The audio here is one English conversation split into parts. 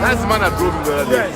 That's the man that drove the other day.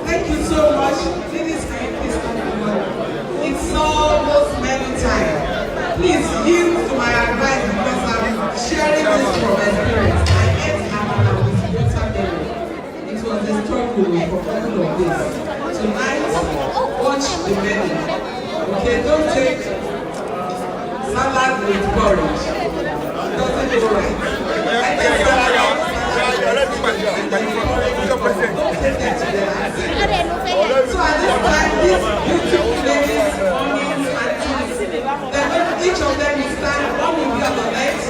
Thank you so much. Ladies and gentlemen, it's almost many times. Please yield to my advice because I'm sharing this from experience. I ate Amala with watermelon. It was a struggle for all of this. Tonight, watch the menu. Okay, don't take salad with porridge. It doesn't go right. I take salad. So at this time, these beautiful ladies, mommies, aunties, each of them will stand, one will be on the left,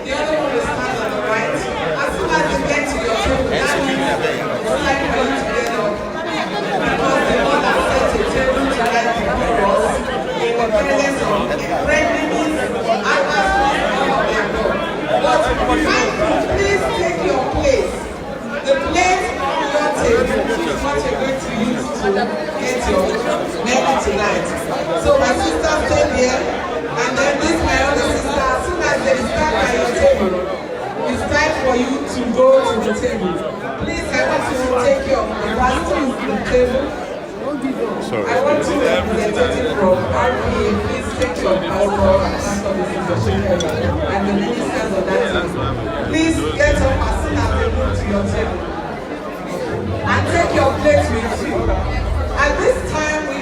the other one will stand on the right. As soon as you get to your table, that means it's time for you to get up. Because the Lord has set a table to light before us in the presence of friendliness, adversity, and all their God. But please take your place. The place on your table is what you're going to use to get your menu tonight. So my sister stayed here, and then this my other sister, as soon as they stand by your table, it's time for you to go to the table. Please, I want you to take your capacity to the table. Sorry. I want to representative from RPA, please take your passport and the ministers of that table. Please get up as soon as they move to your table. And take your plate with you. At this time, we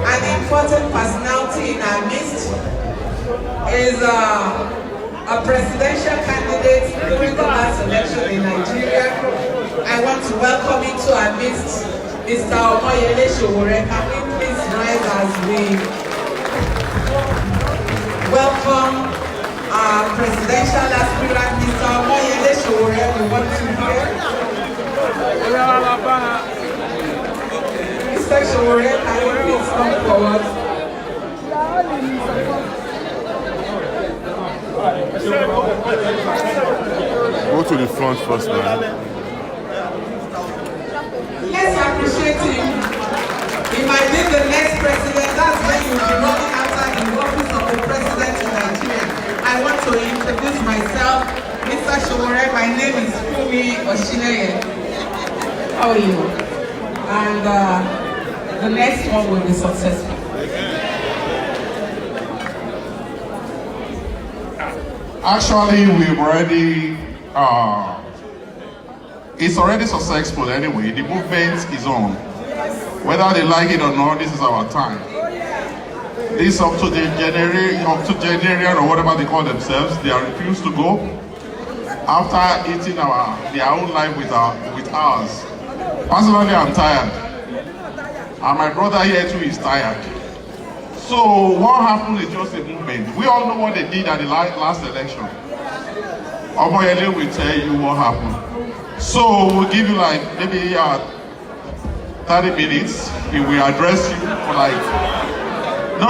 an important personality in our midst is a presidential candidate during the last election in Nigeria. I want to welcome into our midst Mr. Omoyele Sowore. Can we please rise as we welcome our presidential aspirant, Mr. Omoyele Sowore. We want to hear. Mr. Sowore, can you please come forward? Go to the front first, man. Let's appreciate him. He might be the next president. That's when you'll be running after the office of the president in Nigeria. I want to introduce myself, Mr. Sowore. My name is Fumi Oshineye. How are you? And the next one will be successful. Actually, we've already, it's already successful anyway. The movement is on. Whether they like it or not, this is our time. This octogenarian or whatever they call themselves, they are refused to go after eating their own life with ours. Personally, I'm tired. And my brother here too is tired. So what happened is just a movement. We all know what they did at the last election. Omoyele will tell you what happened. So we'll give you like maybe 30 minutes. He will address you for like, no.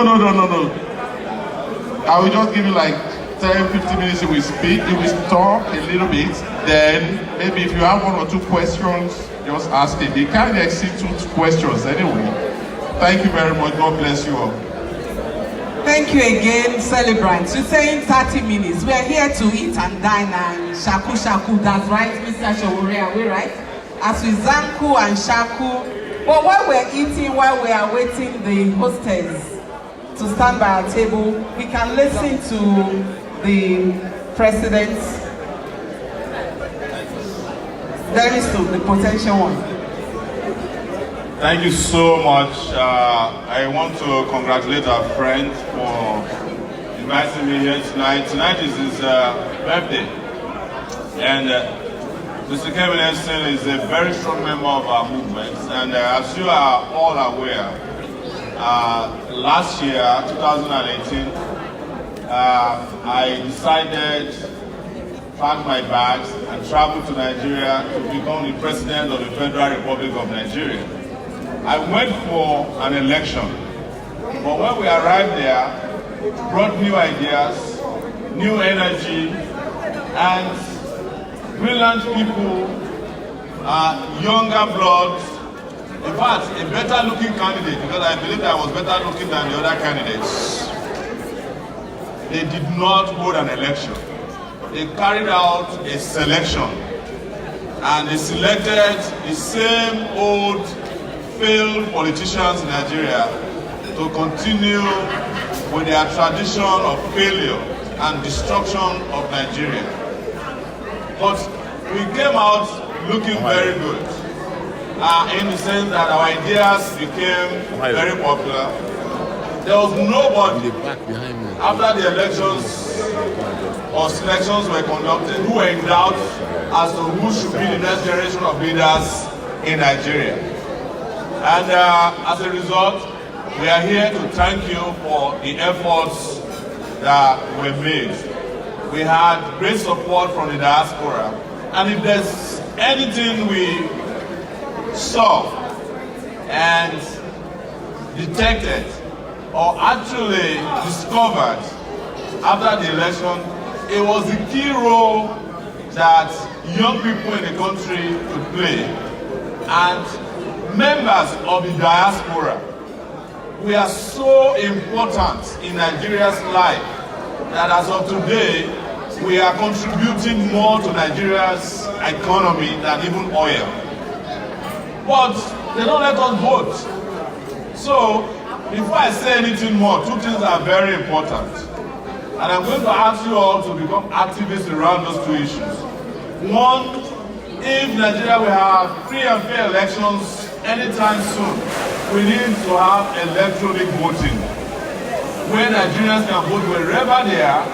I will just give you like 10-15 minutes. He will speak, he will talk a little bit. Then maybe if you have one or two questions, just ask him. He can't exceed 2 questions anyway. Thank you very much. God bless you all. Thank you again, celebrants. You're saying 30 minutes. We are here to eat and dine and shaku. That's right, Mr. Sowore, are we right? As we zanku and shaku. But while we're eating, while we are waiting the hostess to stand by our table, we can listen to the president. There is the potential one. Thank you so much. I want to congratulate our friend for inviting me here tonight. Tonight is his birthday. And Mr. Kevin Esten is a very strong member of our movement. And as you are all aware, last year, 2018, I decided to pack my bags and travel to Nigeria to become the president of the Federal Republic of Nigeria. I went for an election, but when we arrived there, it brought new ideas, new energy, and brilliant people, younger blood. In fact, a better looking candidate, because I believe I was better looking than the other candidates. They did not hold an election. They carried out a selection, and they selected the same old failed politicians in Nigeria to continue with their tradition of failure and destruction of Nigeria. But we came out looking very good, in the sense that our ideas became very popular. There was nobody after the elections or selections were conducted who were in doubt as to who should be the next generation of leaders in Nigeria. And as a result, we are here to thank you for the efforts that were made. We had great support from the diaspora. And if there's anything we saw and detected or actually discovered after the election, it was the key role that young people in the country could play. And members of the diaspora, we are so important in Nigeria's life that as of today, we are contributing more to Nigeria's economy than even oil. but they don't let us vote. So, before I say anything more, two things are very important. And I'm going to ask you all to become activists around those two issues. One, if Nigeria will have free and fair elections anytime soon, we need to have electronic voting, where Nigerians can vote wherever they are,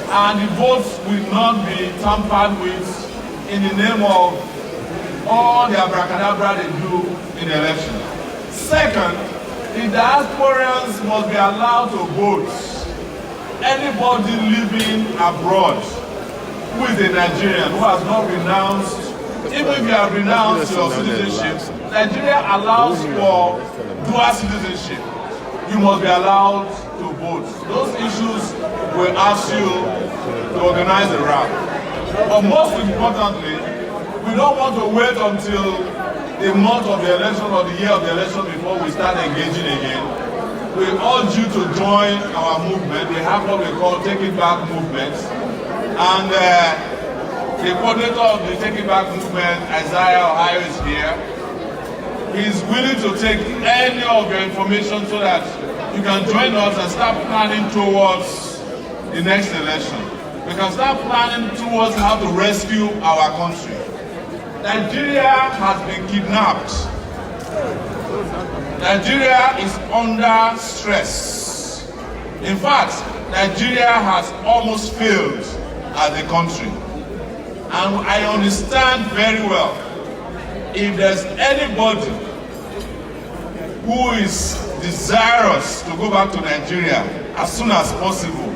and the votes will not be tampered with in the name of all the abracadabra they do in the election. Second, the diasporans must be allowed to vote. Anybody living abroad who is a Nigerian, who has not renounced, even if you have renounced your citizenship, Nigeria allows for dual citizenship. You must be allowed to vote. Those issues will ask you to organize a rally. But most importantly, we don't want to wait until the month of the election or the year of the election before we start engaging again. We urge you to join our movement. We have what we call TakeItBack movement. And the coordinator of the TakeItBack movement, Isaiah Ohio, is here. He's willing to take any of your information so that you can join us and start planning towards the next election. We can start planning towards how to rescue our country. Nigeria has been kidnapped. Nigeria is under stress. In fact, Nigeria has almost failed as a country. And I understand very well, if there's anybody who is desirous to go back to Nigeria as soon as possible,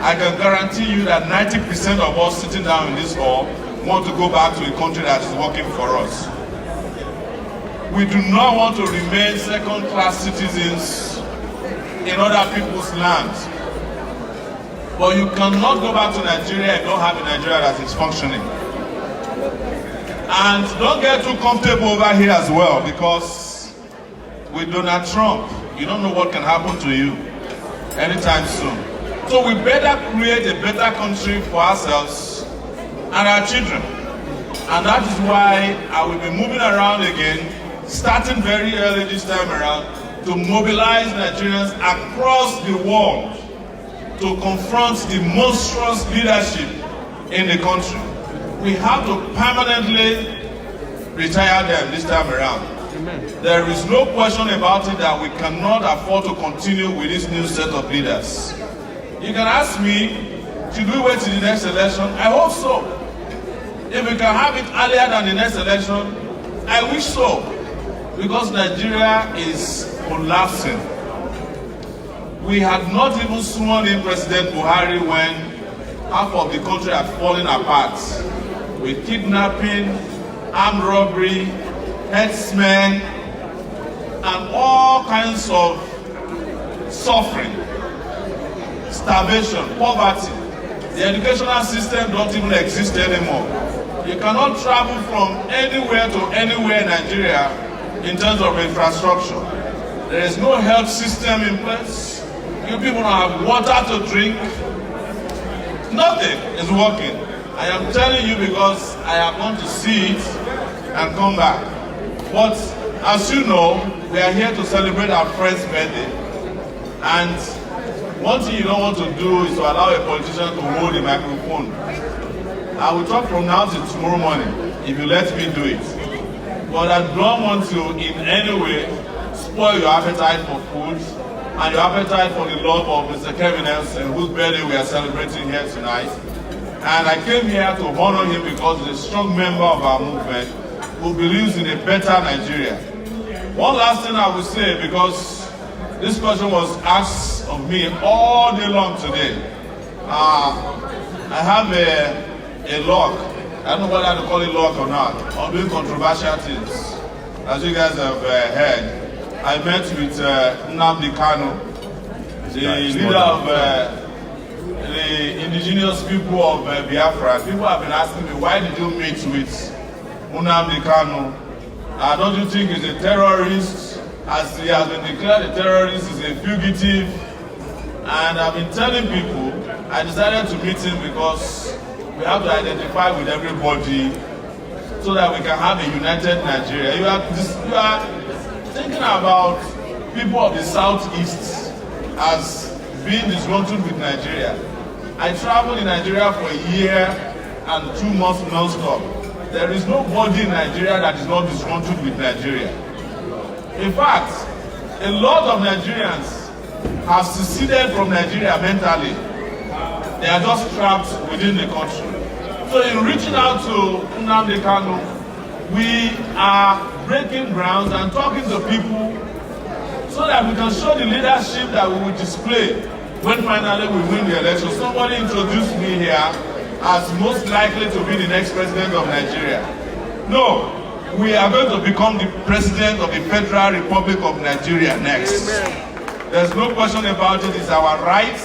I can guarantee you that 90% of us sitting down in this hall want to go back to a country that is working for us. We do not want to remain second-class citizens in other people's lands. But you cannot go back to Nigeria and don't have a Nigeria that is functioning. And don't get too comfortable over here as well, because with Donald Trump, you don't know what can happen to you anytime soon. So we better create a better country for ourselves and our children. And that is why I will be moving around again, starting very early this time around, to mobilize Nigerians across the world to confront the monstrous leadership in the country. We have to permanently retire them this time around. Amen. There is no question about it that we cannot afford to continue with this new set of leaders. You can ask me, should we wait till the next election? I hope so. If we can have it earlier than the next election, I wish so. Because Nigeria is collapsing. We had not even sworn in President Buhari when half of the country had fallen apart. With kidnapping, armed robbery, herdsmen, and all kinds of suffering, starvation, poverty. The educational system don't even exist anymore. You cannot travel from anywhere to anywhere in Nigeria in terms of infrastructure. There is no health system in place. You people don't have water to drink. Nothing is working. I am telling you because I have gone to see it and come back. But as you know, we are here to celebrate our friend's birthday. And one thing you don't want to do is to allow a politician to hold the microphone. I will talk from now till tomorrow morning, if you let me do it. But I don't want to in any way spoil your appetite for food and your appetite for the love of Mr. Kevin Nelson, whose birthday we are celebrating here tonight. And I came here to honor him because he's a strong member of our movement who believes in a better Nigeria. One last thing I will say, because this question was asked of me all day long today. I have a lock. I don't know whether to call it lock or not. I'm doing controversial things. As you guys have heard, I met with Nnamdi Kanu, the leader of the indigenous people of Biafra. People have been asking me, why did you meet with Nnamdi Kanu? Don't you think he's a terrorist? As he has been declared a terrorist, he's a fugitive. And I've been telling people, I decided to meet him because we have to identify with everybody so that we can have a united Nigeria. You are thinking about people of the Southeast as being disgruntled with Nigeria. I traveled in Nigeria for a year and 2 months non-stop. There is nobody in Nigeria that is not disgruntled with Nigeria. In fact, a lot of Nigerians have seceded from Nigeria mentally. They are just trapped within the country. So in reaching out to Nnamdi Kanu, we are breaking grounds and talking to people so that we can show the leadership that we will display when finally we win the election. Somebody introduced me here as most likely to be the next president of Nigeria. No, we are going to become the president of the Federal Republic of Nigeria next. Amen. There's no question about it. It's our right,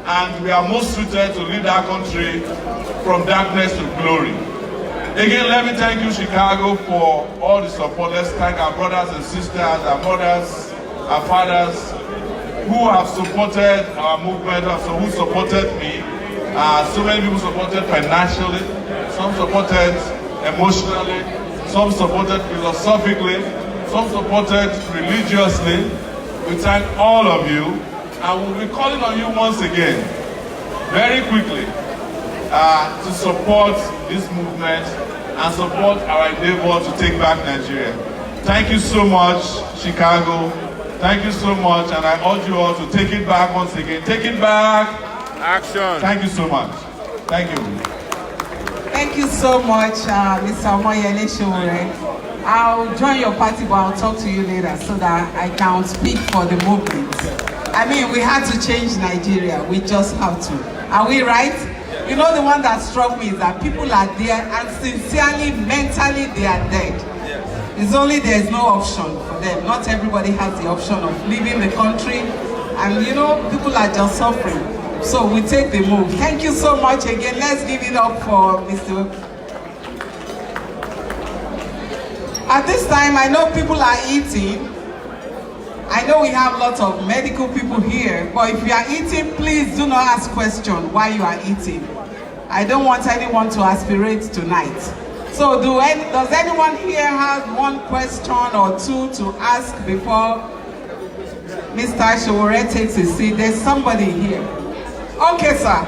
and we are most suited to lead our country from darkness to glory. Again, let me thank you, Chicago, for all the support. Let's thank our brothers and sisters, our mothers, our fathers, who have supported our movement, also who supported me. So many people supported financially, some supported emotionally, some supported philosophically, some supported religiously. We thank all of you, and we'll be calling on you once again, very quickly, to support this movement and support our endeavor to take back Nigeria. Thank you so much, Chicago. Thank you so much, and I urge you all to take it back once again. Take it back. Action. Thank you so much. Thank you. Thank you so much, Mr. Omoyele Sowore. I'll join your party, but I'll talk to you later so that I can speak for the movement. I mean, we had to change Nigeria. We just have to. Are we right? You know, the one that struck me is that people are there and sincerely, mentally, they are dead. It's only there's no option for them. Not everybody has the option of leaving the country. And you know, people are just suffering. So we take the move. Thank you so much again. Let's give it up for Mr. At this time, I know people are eating. I know we have lots of medical people here, but if you are eating, please do not ask questions while you are eating. I don't want anyone to aspirate tonight. So does anyone here have one question or two to ask before Mr. Sowore takes his seat? There's somebody here. Okay, sir.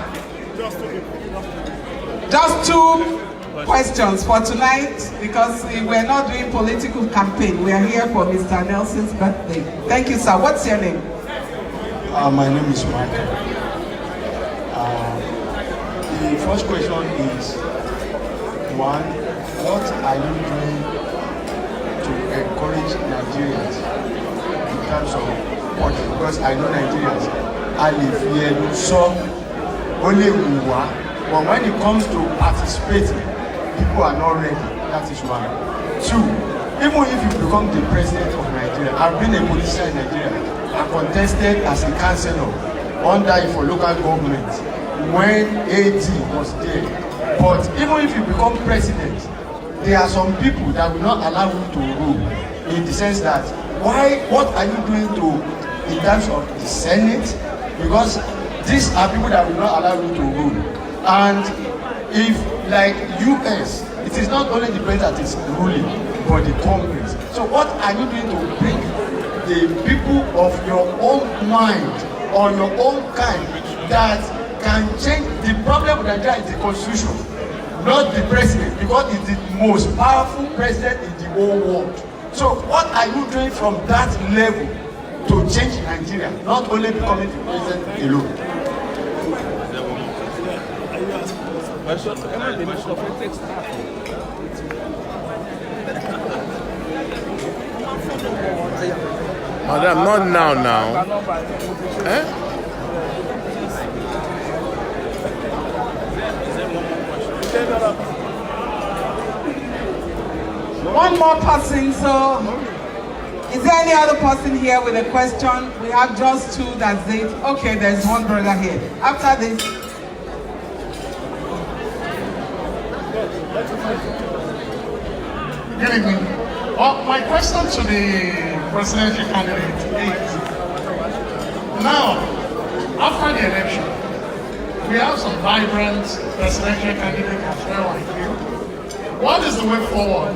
Just two questions for tonight, because we're not doing political campaign. We are here for Mr. Nelson's birthday. Thank you, sir. What's your name? My name is Michael. The first question is, one, what are you doing to encourage Nigerians in terms of what? Because I know Nigerians, I live here, so only one. But when it comes to participating, people are not ready. That is one. Two, even if you become the president of Nigeria, I've been a politician in Nigeria. I contested as a councillor under for local government when AD was there. But even if you become president, there are some people that will not allow you to rule, in the sense that what are you doing in terms of the Senate? Because these are people that will not allow you to rule. And if, like US, it is not only the president that is ruling, but the Congress. So what are you doing to bring the people of your own mind or your own kind that can change? The problem with Nigeria is the constitution, not the president, because it's the most powerful president in the whole world. So what are you doing from that level to change Nigeria, not only becoming the president alone? Madam, not now. Eh? One more person, so is there any other person here with a question? We have just two, that's it. Okay, there's one brother here. After this. Good evening. My question to the presidential candidate is, now, after the election, we have some vibrant presidential candidates as well, I feel. what is the way forward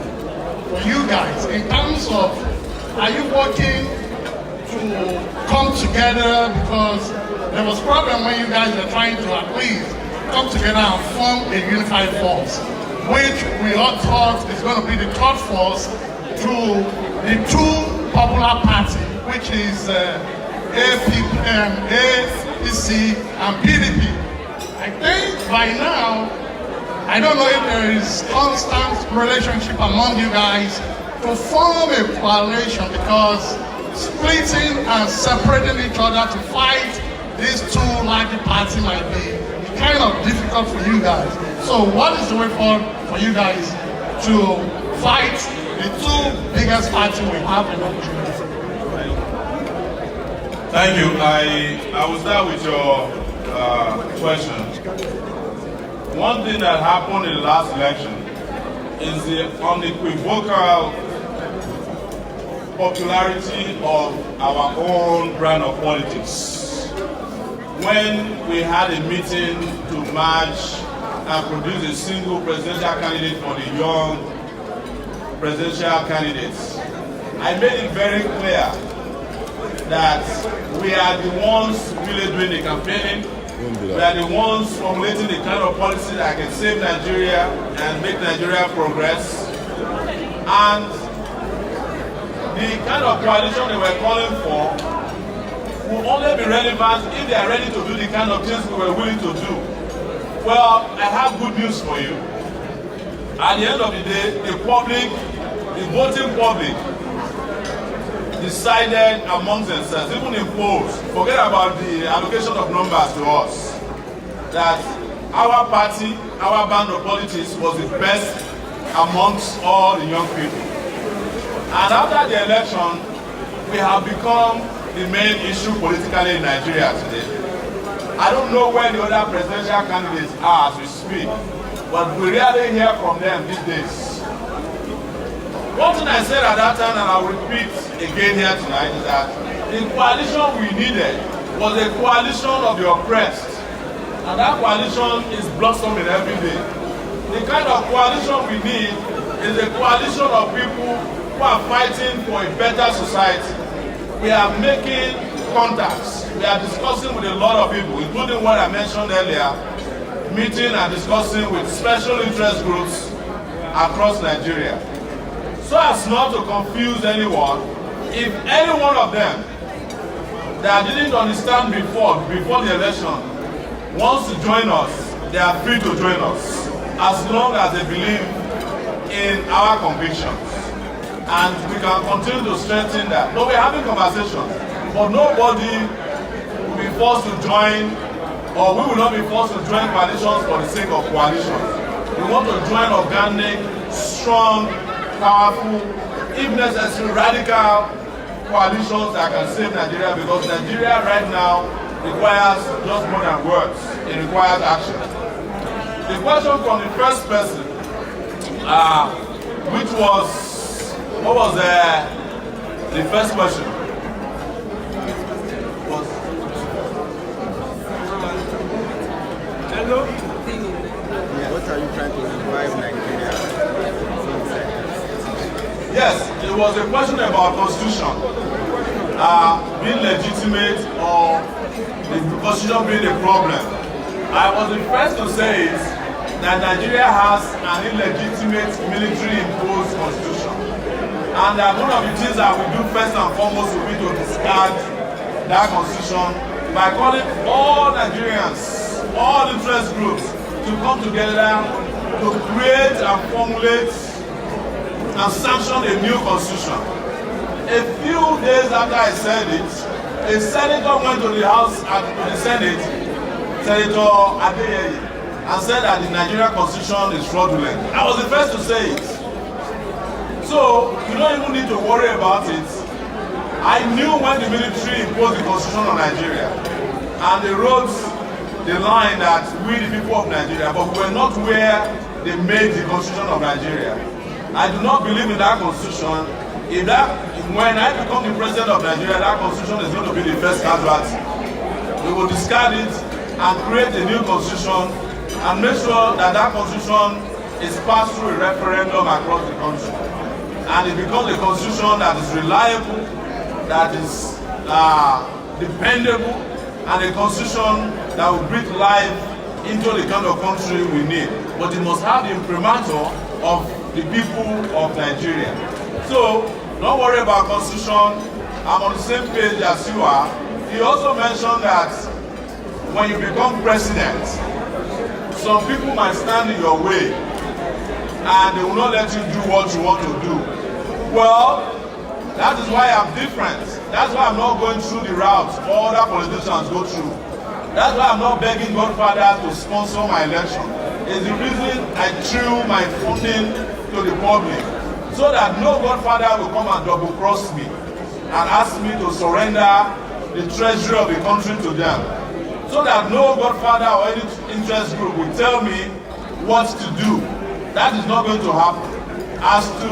for you guys in terms of, are you working to come together? Because there was a problem when you guys were trying to at least come together and form a unified force, which we all thought is going to be the third force to the two popular parties, which is APC and PDP. I think by now, I don't know if there is constant relationship among you guys to form a coalition, because splitting and separating each other to fight these two large parties might be kind of difficult for you guys. So what is the way forward for you guys to fight the two biggest parties we have in Nigeria? Thank you. I will start with your question. One thing that happened in the last election is the unequivocal popularity of our own brand of politics. When we had a meeting to match and produce a single presidential candidate for the young presidential candidates, I made it very clear that we are the ones really doing the campaigning. We are the ones formulating the kind of policy that can save Nigeria and make Nigeria progress. And the kind of coalition they were calling for will only be relevant if they are ready to do the kind of things we were willing to do. Well, I have good news for you. At the end of the day, the public, the voting public, decided amongst themselves, even in polls, forget about the allocation of numbers to us, that our party, our band of politics was the best amongst all the young people. And after the election, we have become the main issue politically in Nigeria today. I don't know where the other presidential candidates are as we speak, but we rarely hear from them these days. One thing I said at that time, and I'll repeat again here tonight, is that the coalition we needed was a coalition of the oppressed. And that coalition is blossoming every day. The kind of coalition we need is a coalition of people who are fighting for a better society. We are making contacts. We are discussing with a lot of people, including what I mentioned earlier, meeting and discussing with special interest groups across Nigeria. So as not to confuse anyone, if any one of them that didn't understand before the election wants to join us, they are free to join us, as long as they believe in our convictions. And we can continue to strengthen that. But we're having conversations, but nobody will be forced to join, or we will not be forced to join coalitions for the sake of coalitions. We want to join organic, strong, powerful, if necessary, radical coalitions that can save Nigeria, because Nigeria right now requires just more than words. It requires action. The question from the first person, which was, what was the first question? Hello? What are you trying to revive Nigeria? Yes, it was a question about constitution being legitimate or the constitution being a problem. I was the first to say it, that Nigeria has an illegitimate military-imposed constitution, and that one of the things that we do first and foremost will be to discard that constitution by calling all Nigerians, all interest groups, to come together to create and formulate and sanction a new constitution. A few days after I said it, a senator went to the House and to the Senate, Senator Adeyeye, and said that the Nigerian constitution is fraudulent. I was the first to say it. So you don't even need to worry about it. I knew when the military imposed the constitution on Nigeria, and they wrote the line that we the people of Nigeria, but we were not where they made the constitution of Nigeria. I do not believe in that constitution. When I become the president of Nigeria, that constitution is going to be the first casualty. We will discard it and create a new constitution and make sure that that constitution is passed through a referendum across the country. And it becomes a constitution that is reliable, that is dependable, and a constitution that will breathe life into the kind of country we need. But it must have the imprimatur of the people of Nigeria. So, don't worry about constitution. I'm on the same page as you are. He also mentioned that when you become president, some people might stand in your way and they will not let you do what you want to do. Well, that is why I'm different. That's why I'm not going through the route all other politicians go through. That's why I'm not begging Godfather to sponsor my election. It's the reason I threw my funding to the public, so that no Godfather will come and double cross me and ask me to surrender the treasury of the country to them. So that no Godfather or any interest group will tell me what to do. That is not going to happen. As to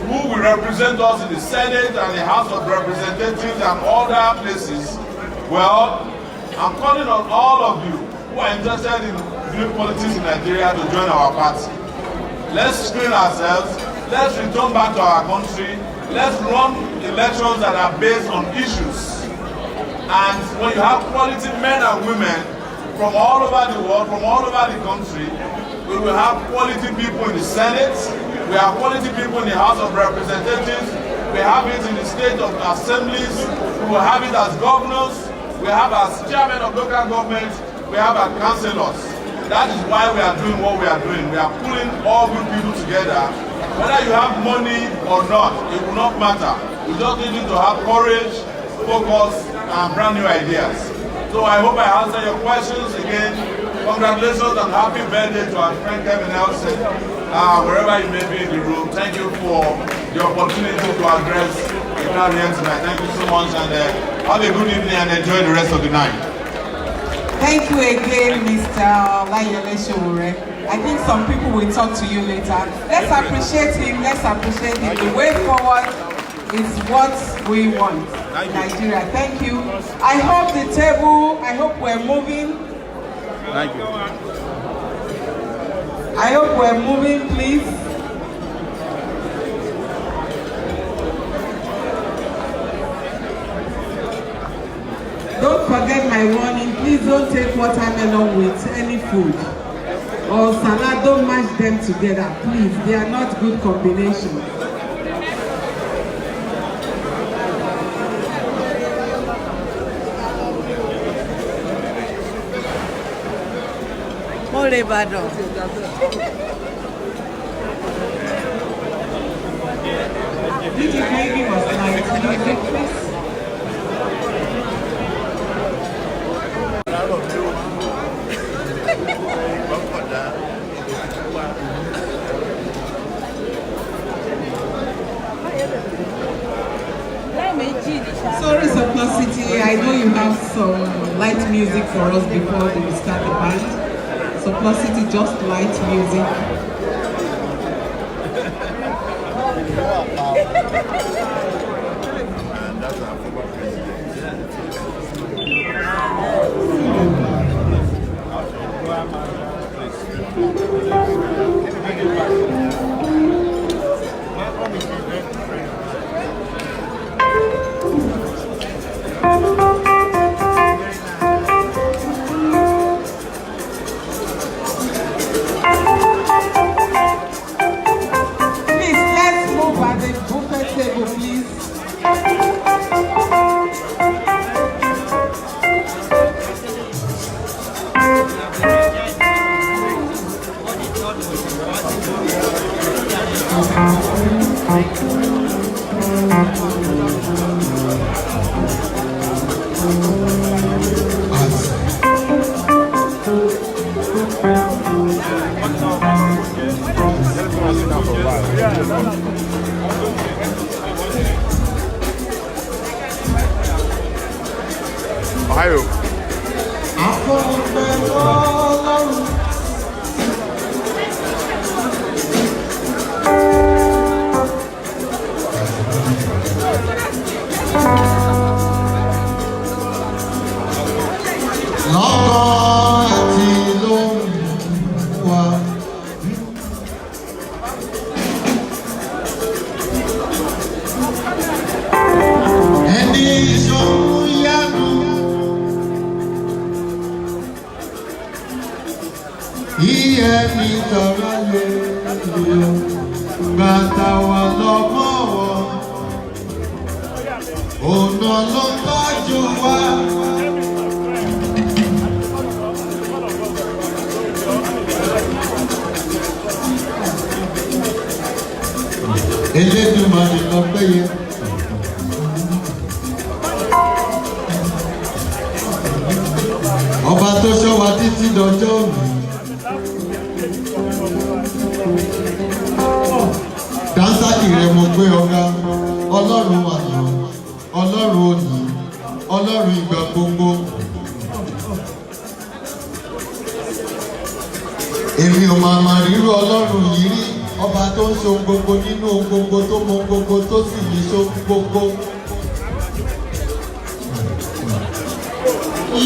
who will represent us in the Senate and the House of Representatives and other places, well, I'm calling on all of you who are interested in doing politics in Nigeria to join our party. Let's screen ourselves. Let's return back to our country. Let's run elections that are based on issues. And when you have quality men and women from all over the world, from all over the country, we will have quality people in the Senate. We have quality people in the House of Representatives. We have it in the state of assemblies. We will have it as governors. We have as chairmen of local governments. We have as councillors. That is why we are doing what we are doing. We are pulling all good people together. Whether you have money or not, it will not matter. We just need you to have courage, focus, and brand new ideas. So I hope I answered your questions. Again, congratulations and happy birthday to our friend Kevin Nelson, wherever you may be in the room. Thank you for the opportunity to address the crowd here tonight. Thank you so much, and have a good evening and enjoy the rest of the night. Thank you again, Mr. Omoyele Sowore. I think some people will talk to you later. Let's appreciate him. Let's appreciate him. The way forward is what we want in Nigeria. Thank you. I hope the table, I hope we're moving. Thank you. I hope we're moving, please. Don't forget my warning. Please don't take watermelon with any food. Or salad, don't mash them together. Please, they are not good combinations. DJ Baby was like music, please. Sorry, Simplicity, I know you have some light music for us before we start the band. Simplicity, just light music. Ohio. Lọ́kọ̀ àti lóhùn wa. ẹni tọrọ lè lò gbàtà wà lọ́mọ́ wọn ọ̀nà ló tọ́jú wa. Elédùmarè lọ péye. Ọba tó ṣọ́ wa títí dọjọ́ òní. Dáńsákì rẹ̀ mo gbé ọ̀gá, Ọlọ́run àná, Ọlọ́run òní, Ọlọ́run ìgbà gbogbo. Èmi ò máa rírú Ọlọ́run yìí rí. Ọba tó ń ṣe ohun gbogbo nínú ohun gbogbo tó mọ ohun gbogbo tó sì ní ṣe ohun gbogbo.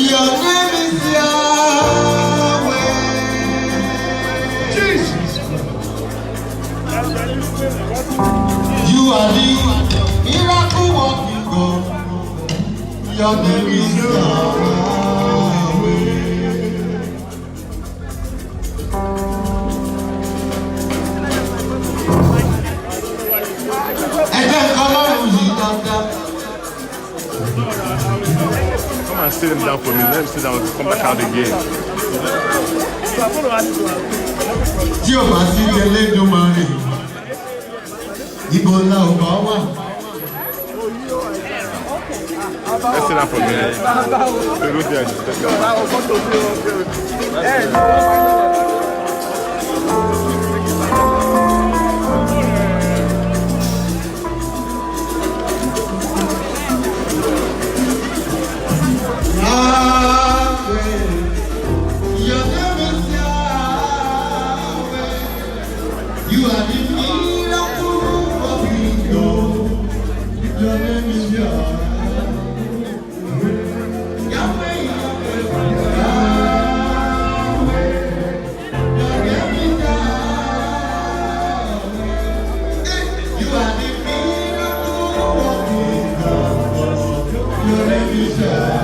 Your name is Yahweh. Jesus. You are the miracle working God. Your name is Yahweh. Come and sit him down for me. Let him sit down and come back out again. Tí o bá sí Elédùmarè, ibo la ò bá wà. Let's sit down for a minute. So go there. You are the miracle working God. Your name is Yahweh. Yahweh, Yahweh, Yahweh. Your name is Yahweh. You are the miracle working God. Your name is Yahweh.